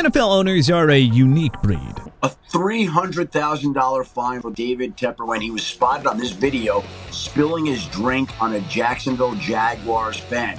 NFL owners are a unique breed. A $300,000 fine for David Tepper when he was spotted on this video spilling his drink on a Jacksonville Jaguars fan.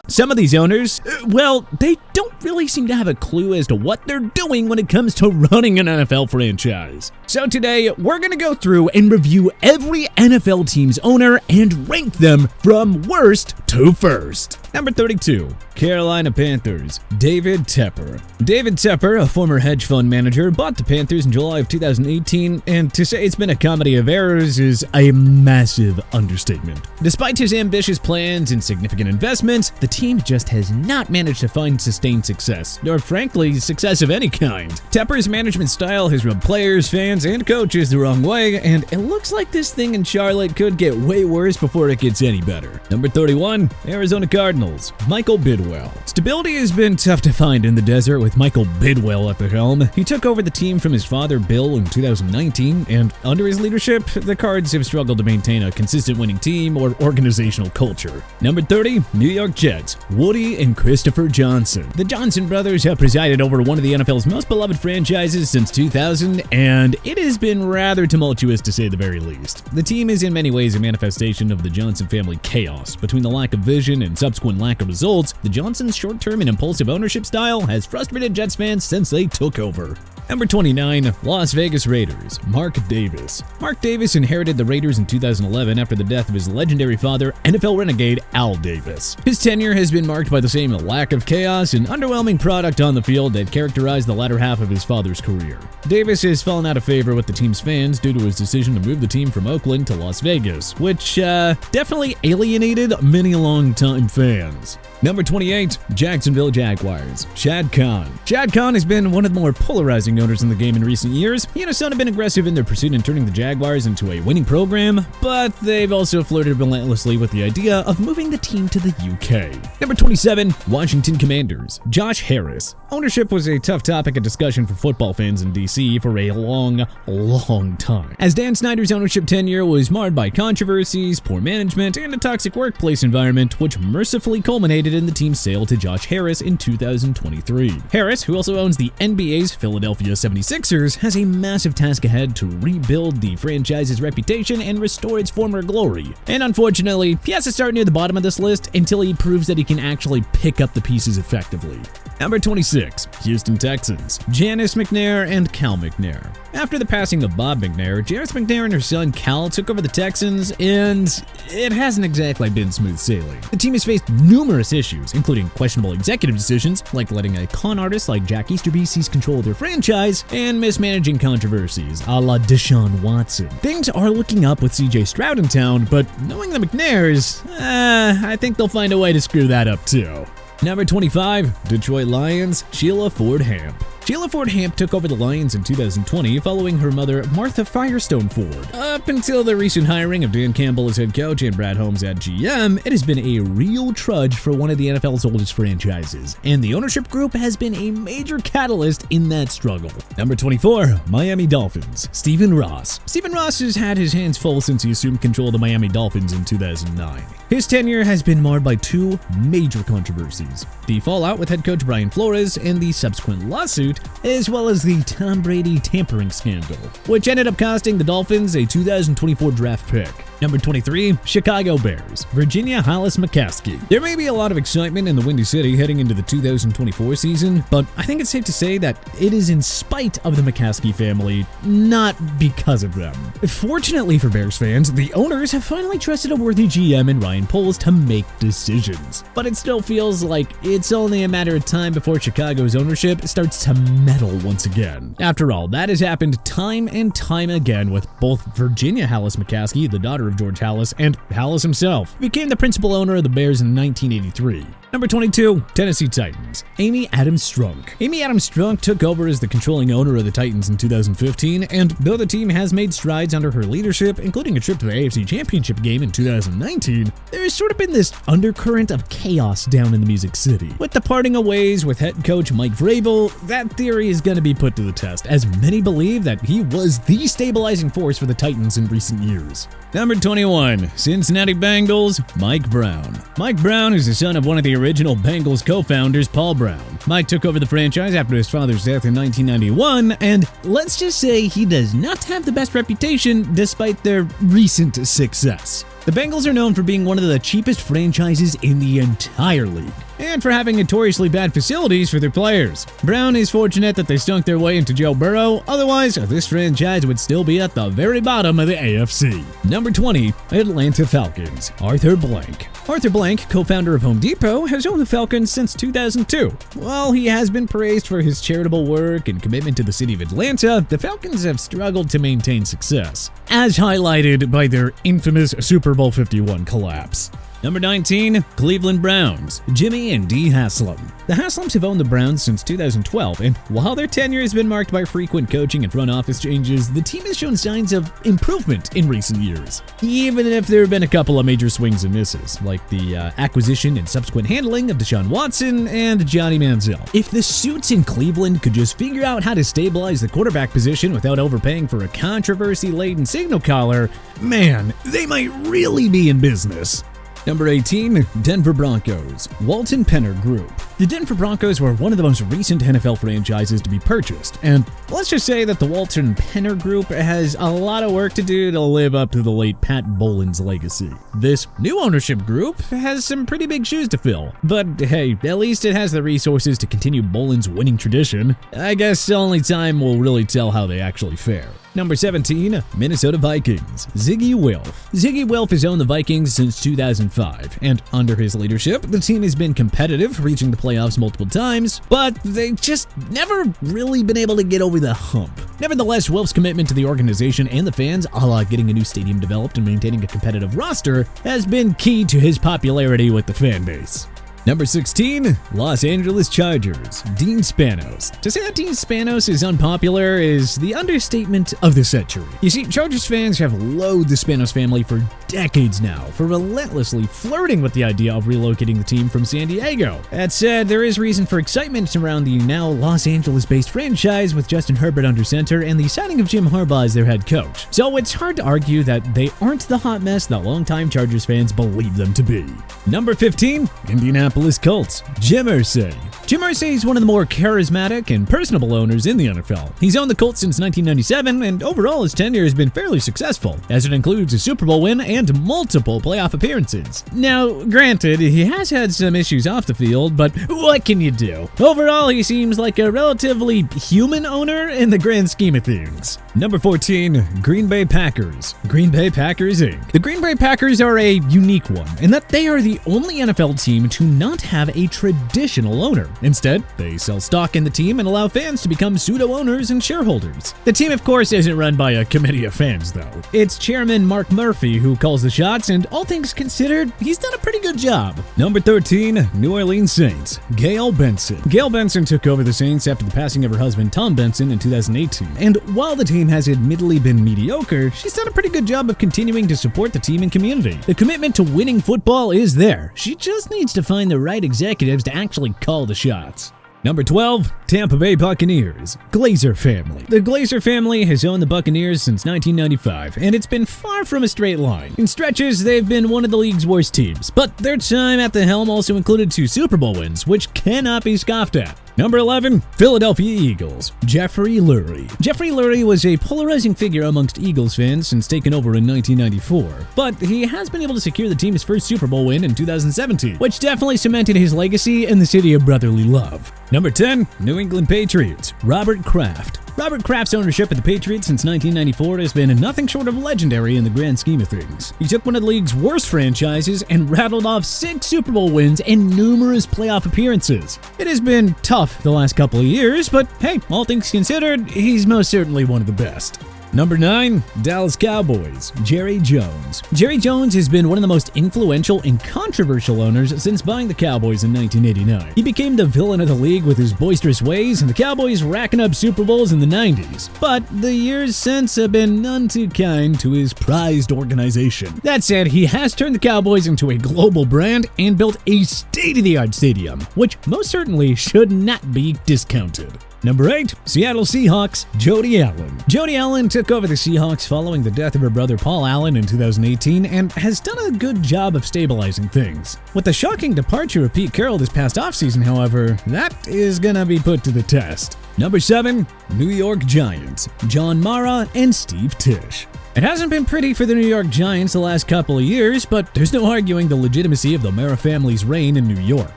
Some of these owners, well, they don't really seem to have a clue as to what they're doing when it comes to running an NFL franchise. So today, we're going to go through and review every NFL team's owner and rank them from worst to first. Number 32, Carolina Panthers, David Tepper. David Tepper, a former hedge fund manager, bought the Panthers in July of 2018, and to say it's been a comedy of errors is a massive understatement. Despite his ambitious plans and significant investments, the team just has not managed to find sustained success, or frankly, success of any kind. Tepper's management style has rubbed players, fans, and coaches the wrong way, and it looks like this thing in Charlotte could get way worse before it gets any better. Number 31, Arizona Cardinals, Michael Bidwell. Stability has been tough to find in the desert with Michael Bidwell at the helm. He took over the team from his father Bill in 2019, and under his leadership, the Cards have struggled to maintain a consistent winning team or organizational culture. Number 30, New York Jets, Woody and Christopher Johnson. The Johnson brothers have presided over one of the NFL's most beloved franchises since 2000, and it has been rather tumultuous to say the very least. The team is in many ways a manifestation of the Johnson family chaos. Between the lack of vision and subsequent lack of results, the Johnsons' short-term and impulsive ownership style has frustrated Jets fans since they took over. Number 29, Las Vegas Raiders, Mark Davis. Mark Davis inherited the Raiders in 2011 after the death of his legendary father, NFL renegade Al Davis. His tenure has been marked by the same lack of chaos and underwhelming product on the field that characterized the latter half of his father's career. Davis has fallen out of favor with the team's fans due to his decision to move the team from Oakland to Las Vegas, which definitely alienated many longtime fans. Number 28, Jacksonville Jaguars, Shad Khan. Shad Khan has been one of the more polarizing owners in the game in recent years. He and his son have been aggressive in their pursuit in turning the Jaguars into a winning program, but they've also flirted relentlessly with the idea of moving the team to the UK. Number 27, Washington Commanders, Josh Harris. Ownership was a tough topic of discussion for football fans in DC for a long time, as Dan Snyder's ownership tenure was marred by controversies, poor management, and a toxic workplace environment, which mercifully culminated in the team's sale to Josh Harris in 2023. Harris, who also owns the NBA's Philadelphia 76ers, has a massive task ahead to rebuild the franchise's reputation and restore its former glory. And unfortunately, he has to start near the bottom of this list until he proves that he can actually pick up the pieces effectively. Number 26, Houston Texans, Janice McNair and Cal McNair. After the passing of Bob McNair, Janice McNair and her son Cal took over the Texans, and it hasn't exactly been smooth sailing. The team has faced numerous issues, including questionable executive decisions, like letting a con artist like Jack Easterby seize control of their franchise, and mismanaging controversies, a la Deshaun Watson. Things are looking up with CJ Stroud in town, but knowing the McNairs, I think they'll find a way to screw that up too. Number 25, Detroit Lions, Sheila Ford Hamp. Sheila Ford Hamp took over the Lions in 2020 following her mother, Martha Firestone Ford. Up until the recent hiring of Dan Campbell as head coach and Brad Holmes at GM, it has been a real trudge for one of the NFL's oldest franchises, and the ownership group has been a major catalyst in that struggle. Number 24, Miami Dolphins, Stephen Ross. Stephen Ross has had his hands full since he assumed control of the Miami Dolphins in 2009. His tenure has been marred by two major controversies: the fallout with head coach Brian Flores and the subsequent lawsuit, as well as the Tom Brady tampering scandal, which ended up costing the Dolphins a 2024 draft pick. Number 23, Chicago Bears, Virginia Hollis McCaskey. There may be a lot of excitement in the Windy City heading into the 2024 season, but I think it's safe to say that it is in spite of the McCaskey family, not because of them. Fortunately for Bears fans, the owners have finally trusted a worthy GM in Ryan Poles to make decisions. But it still feels like it's only a matter of time before Chicago's ownership starts to meddle once again. After all, that has happened time and time again with both Virginia Hollis McCaskey, the daughter of George Halas, and Halas himself became the principal owner of the Bears in 1983. Number 22, Tennessee Titans, Amy Adams Strunk. Amy Adams Strunk took over as the controlling owner of the Titans in 2015, and though the team has made strides under her leadership, including a trip to the AFC Championship game in 2019, there has sort of been this undercurrent of chaos down in the Music City. With the parting of ways with head coach Mike Vrabel, that theory is going to be put to the test, as many believe that he was the stabilizing force for the Titans in recent years. Number Number 21, Cincinnati Bengals, Mike Brown. Mike Brown is the son of one of the original Bengals co-founders, Paul Brown. Mike took over the franchise after his father's death in 1991, and let's just say he does not have the best reputation despite their recent success. The Bengals are known for being one of the cheapest franchises in the entire league, and for having notoriously bad facilities for their players. Brown is fortunate that they stunk their way into Joe Burrow, otherwise this franchise would still be at the very bottom of the AFC. Number 20, Atlanta Falcons, Arthur Blank. Arthur Blank, co-founder of Home Depot, has owned the Falcons since 2002. While he has been praised for his charitable work and commitment to the city of Atlanta, the Falcons have struggled to maintain success, as highlighted by their infamous Super Bowl 51 collapse. Number 19, Cleveland Browns, Jimmy and Dee Haslam. The Haslams have owned the Browns since 2012, and while their tenure has been marked by frequent coaching and front office changes, the team has shown signs of improvement in recent years, even if there have been a couple of major swings and misses, like the acquisition and subsequent handling of Deshaun Watson and Johnny Manziel. If the suits in Cleveland could just figure out how to stabilize the quarterback position without overpaying for a controversy-laden signal caller, man, they might really be in business. Number 18, Denver Broncos, Walton Penner Group. The Denver Broncos were one of the most recent NFL franchises to be purchased, and let's just say that the Walton Penner Group has a lot of work to do to live up to the late Pat Bowlen's legacy. This new ownership group has some pretty big shoes to fill, but hey, at least it has the resources to continue Bowlen's winning tradition. I guess only time will really tell how they actually fare. Number 17, Minnesota Vikings, Ziggy Wilf. Ziggy Wilf has owned the Vikings since 2005, and under his leadership, the team has been competitive, reaching the playoffs multiple times, but they've just never really been able to get over the hump. Nevertheless, Wilf's commitment to the organization and the fans, a la getting a new stadium developed and maintaining a competitive roster, has been key to his popularity with the fan base. Number 16, Los Angeles Chargers, Dean Spanos. To say that Dean Spanos is unpopular is the understatement of the century. You see, Chargers fans have loathed the Spanos family for decades now for relentlessly flirting with the idea of relocating the team from San Diego. That said, there is reason for excitement around the now Los Angeles-based franchise with Justin Herbert under center and the signing of Jim Harbaugh as their head coach. So it's hard to argue that they aren't the hot mess that longtime Chargers fans believe them to be. Number 15, Indianapolis Colts, Jim Irsay. Jim Irsay is one of the more charismatic and personable owners in the NFL. He's owned the Colts since 1997, and overall his tenure has been fairly successful, as it includes a Super Bowl win and multiple playoff appearances. Now, granted, he has had some issues off the field, but what can you do? Overall, he seems like a relatively human owner in the grand scheme of things. Number 14, Green Bay Packers, Green Bay Packers Inc. The Green Bay Packers are a unique one in that they are the only NFL team to not have a traditional owner. Instead, they sell stock in the team and allow fans to become pseudo-owners and shareholders. The team, of course, isn't run by a committee of fans, though. It's chairman Mark Murphy who calls the shots, and all things considered, he's done a pretty good job. Number 13, New Orleans Saints, Gail Benson. Gail Benson took over the Saints after the passing of her husband Tom Benson in 2018, and while the team has admittedly been mediocre, she's done a pretty good job of continuing to support the team and community. The commitment to winning football is there. She just needs to find the right executives to actually call the shots. Number 12, Tampa Bay Buccaneers, Glazer family. The Glazer family has owned the Buccaneers since 1995, and it's been far from a straight line. In stretches, they've been one of the league's worst teams, but their time at the helm also included 2 Super Bowl wins, which cannot be scoffed at. Number 11, Philadelphia Eagles, Jeffrey Lurie. Jeffrey Lurie was a polarizing figure amongst Eagles fans since taking over in 1994, but he has been able to secure the team's first Super Bowl win in 2017, which definitely cemented his legacy in the city of brotherly love. Number 10, New England Patriots, Robert Kraft. Robert Kraft's ownership of the Patriots since 1994 has been nothing short of legendary in the grand scheme of things. He took one of the league's worst franchises and rattled off 6 Super Bowl wins and numerous playoff appearances. It has been tough the last couple of years, but hey, all things considered, he's most certainly one of the best. Number 9, Dallas Cowboys, Jerry Jones. Jerry Jones has been one of the most influential and controversial owners since buying the Cowboys in 1989. He became the villain of the league with his boisterous ways, and the Cowboys racking up Super Bowls in the 90s. But the years since have been none too kind to his prized organization. That said, he has turned the Cowboys into a global brand and built a state-of-the-art stadium, which most certainly should not be discounted. Number 8, Seattle Seahawks, Jody Allen. Jody Allen took over the Seahawks following the death of her brother Paul Allen in 2018 and has done a good job of stabilizing things. With the shocking departure of Pete Carroll this past offseason, however, that is gonna be put to the test. Number 7, New York Giants, John Mara and Steve Tisch. It hasn't been pretty for the New York Giants the last couple of years, but there's no arguing the legitimacy of the Mara family's reign in New York.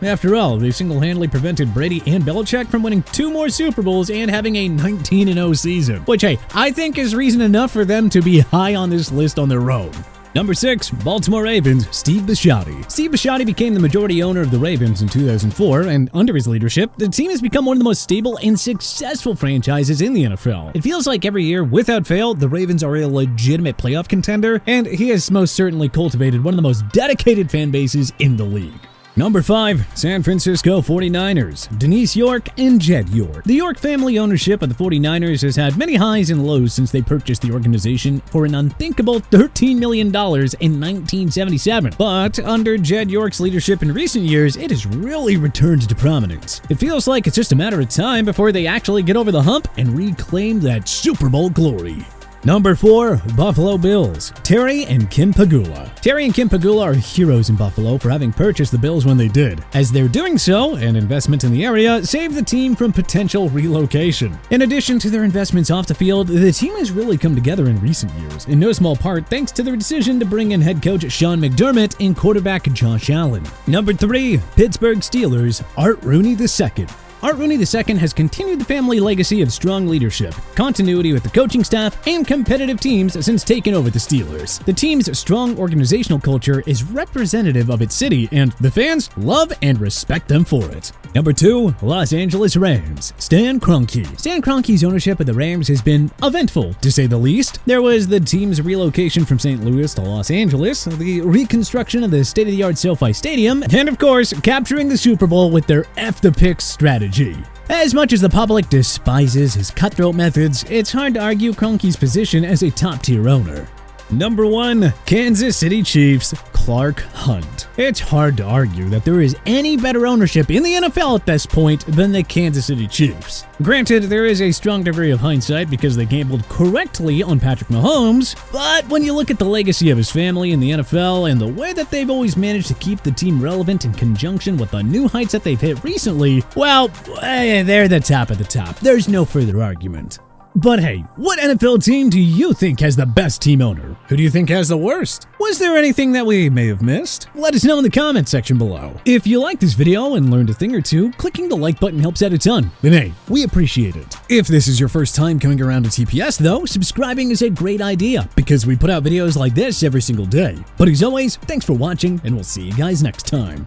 After all, they single-handedly prevented Brady and Belichick from winning 2 more Super Bowls and having a 19-0 season, which, hey, I think is reason enough for them to be high on this list on their own. Number 6, Baltimore Ravens, Steve Bisciotti. Steve Bisciotti became the majority owner of the Ravens in 2004, and under his leadership, the team has become one of the most stable and successful franchises in the NFL. It feels like every year, without fail, the Ravens are a legitimate playoff contender, and he has most certainly cultivated one of the most dedicated fan bases in the league. Number 5, San Francisco 49ers, Denise York and Jed York. The York family ownership of the 49ers has had many highs and lows since they purchased the organization for an unthinkable $13 million in 1977. But under Jed York's leadership in recent years, it has really returned to prominence. It feels like it's just a matter of time before they actually get over the hump and reclaim that Super Bowl glory. Number 4, Buffalo Bills, Terry and Kim Pagula. Terry and Kim Pagula are heroes in Buffalo for having purchased the Bills when they did, as they're doing so, an investment in the area saved the team from potential relocation. In addition to their investments off the field, the team has really come together in recent years, in no small part thanks to their decision to bring in head coach Sean McDermott and quarterback Josh Allen. Number 3, Pittsburgh Steelers, Art Rooney II. Art Rooney II has continued the family legacy of strong leadership, continuity with the coaching staff, and competitive teams since taking over the Steelers. The team's strong organizational culture is representative of its city, and the fans love and respect them for it. Number 2, Los Angeles Rams, Stan Kroenke. Stan Kroenke's ownership of the Rams has been eventful, to say the least. There was the team's relocation from St. Louis to Los Angeles, the reconstruction of the state-of-the-art SoFi Stadium, and of course, capturing the Super Bowl with their F the Picks strategy. As much as the public despises his cutthroat methods, it's hard to argue Kroenke's position as a top-tier owner. Number 1, Kansas City Chiefs, Clark Hunt. It's hard to argue that there is any better ownership in the NFL at this point than the Kansas City Chiefs. Granted, there is a strong degree of hindsight because they gambled correctly on Patrick Mahomes, but when you look at the legacy of his family in the NFL and the way that they've always managed to keep the team relevant in conjunction with the new heights that they've hit recently, well, they're the top of the top. There's no further argument. But hey, what NFL team do you think has the best team owner? Who do you think has the worst? Was there anything that we may have missed? Let us know in the comment section below. If you liked this video and learned a thing or two, clicking the like button helps out a ton. And hey, we appreciate it. If this is your first time coming around to TPS though, subscribing is a great idea because we put out videos like this every single day. But as always, thanks for watching and we'll see you guys next time.